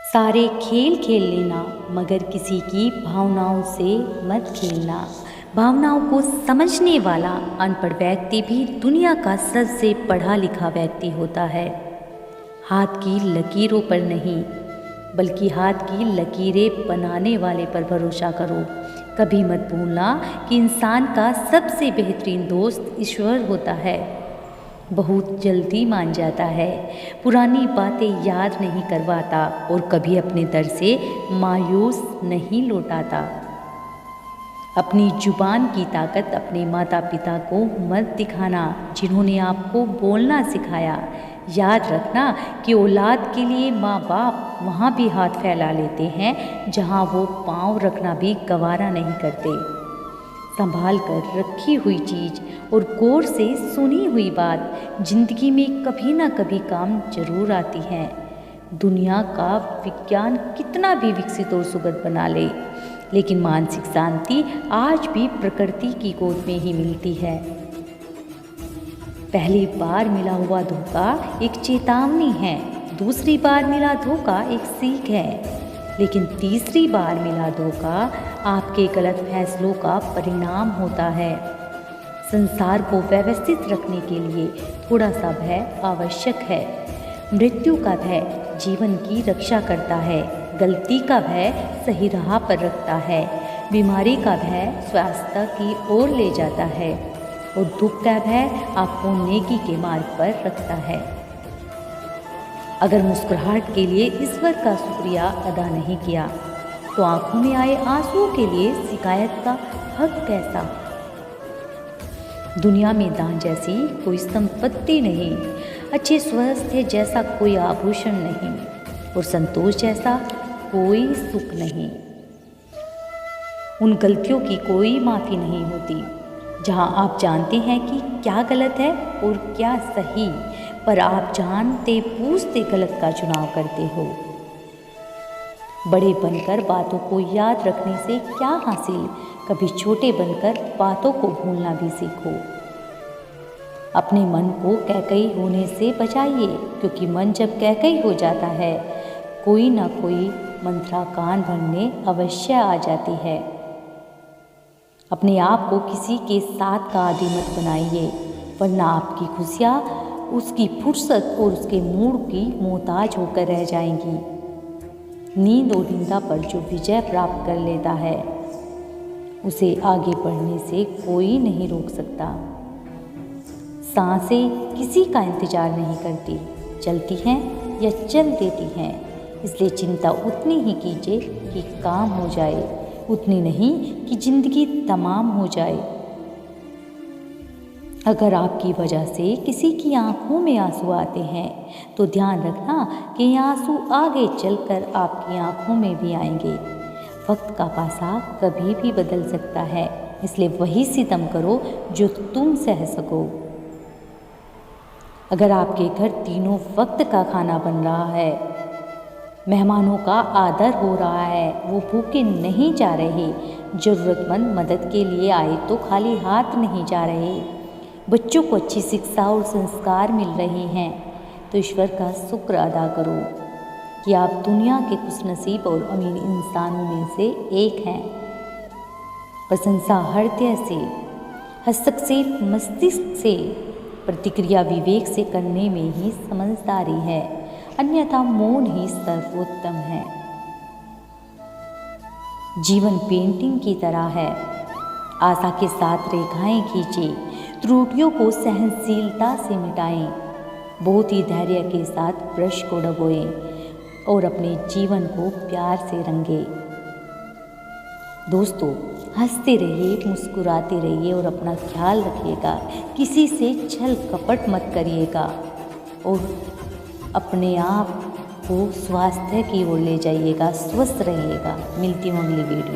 सारे खेल खेल लेना मगर किसी की भावनाओं से मत खेलना। भावनाओं को समझने वाला अनपढ़ व्यक्ति भी दुनिया का सबसे पढ़ा लिखा व्यक्ति होता है। हाथ की लकीरों पर नहीं बल्कि हाथ की लकीरें बनाने वाले पर भरोसा करो। कभी मत भूलना कि इंसान का सबसे बेहतरीन दोस्त ईश्वर होता है। बहुत जल्दी मान जाता है, पुरानी बातें याद नहीं करवाता और कभी अपने दर से मायूस नहीं लौटाता। अपनी जुबान की ताकत अपने माता पिता को मत दिखाना जिन्होंने आपको बोलना सिखाया। याद रखना कि औलाद के लिए माँ बाप वहाँ भी हाथ फैला लेते हैं जहाँ वो पाँव रखना भी गवारा नहीं करते। संभाल कर रखी हुई चीज़ और गौर से सुनी हुई बात जिंदगी में कभी ना कभी काम जरूर आती है। दुनिया का विज्ञान कितना भी विकसित और सुगध बना ले, लेकिन मानसिक शांति आज भी प्रकृति की गोद में ही मिलती है। पहली बार मिला हुआ धोखा एक चेतावनी है, दूसरी बार मिला धोखा एक सीख है, लेकिन तीसरी बार मिला धोखा आपके गलत फैसलों का परिणाम होता है। संसार को व्यवस्थित रखने के लिए थोड़ा सा भय आवश्यक है। मृत्यु का भय जीवन की रक्षा करता है, गलती का भय सही राह पर रखता है, बीमारी का भय स्वास्थ्य की ओर ले जाता है और दुख का भय आपको नेकी के मार्ग पर रखता है। अगर मुस्कुराहट के लिए ईश्वर का शुक्रिया अदा नहीं किया तो आंखों में आए आंसुओं के लिए शिकायत का हक कैसा। दुनिया में दान जैसी कोई संपत्ति नहीं, अच्छे स्वास्थ्य जैसा कोई आभूषण नहीं और संतोष जैसा कोई सुख नहीं। उन गलतियों की कोई माफ़ी नहीं होती जहां आप जानते हैं कि क्या गलत है और क्या सही, पर आप जानते पूछते गलत का चुनाव करते हो। बड़े बनकर बातों को याद रखने से क्या हासिल, कभी छोटे बनकर बातों को भूलना भी सीखो। अपने मन को कैकई होने से बचाइए, क्योंकि मन जब कैकई हो जाता है कोई ना कोई मंत्रा कान भरने अवश्य आ जाती है। अपने आप को किसी के साथ का आदी मत बनाइए, वरना आपकी खुशियाँ उसकी फुर्सत और उसके मूड की मोहताज होकर रह जाएंगी। नींद और निंदा पर जो विजय प्राप्त कर लेता है उसे आगे बढ़ने से कोई नहीं रोक सकता। सांसें किसी का इंतजार नहीं करती, चलती हैं या चल देती हैं। इसलिए चिंता उतनी ही कीजिए कि काम हो जाए, उतनी नहीं कि जिंदगी तमाम हो जाए। अगर आपकी वजह से किसी की आंखों में आंसू आते हैं तो ध्यान रखना कि ये आंसू आगे चलकर आपकी आंखों में भी आएंगे। वक्त का पासा कभी भी बदल सकता है, इसलिए वही सितम करो जो तुम सह सको। अगर आपके घर तीनों वक्त का खाना बन रहा है, मेहमानों का आदर हो रहा है, वो भूखे नहीं जा रहे, ज़रूरतमंद मदद के लिए आए तो खाली हाथ नहीं जा रहे, बच्चों को अच्छी शिक्षा और संस्कार मिल रहे हैं, तो ईश्वर का शुक्र अदा करो कि आप दुनिया के खुशनसीब और अमीर इंसानों में से एक हैं। प्रशंसा हृदय से, हस्तक्षेप मस्तिष्क से, प्रतिक्रिया विवेक से करने में ही समझदारी है, अन्यथा मौन ही सर्वोत्तम है। जीवन पेंटिंग की तरह है, आशा के साथ रेखाएं खींचे, त्रुटियों को सहनशीलता से मिटाएं, बहुत ही धैर्य के साथ ब्रश को डबोएं और अपने जीवन को प्यार से रंगे। दोस्तों, हंसते रहिए, मुस्कुराते रहिए और अपना ख्याल रखिएगा। किसी से छल कपट मत करिएगा और अपने आप को स्वास्थ्य की ओर ले जाइएगा, स्वस्थ रहिएगा। मिलती हूँ अगली वीडियो।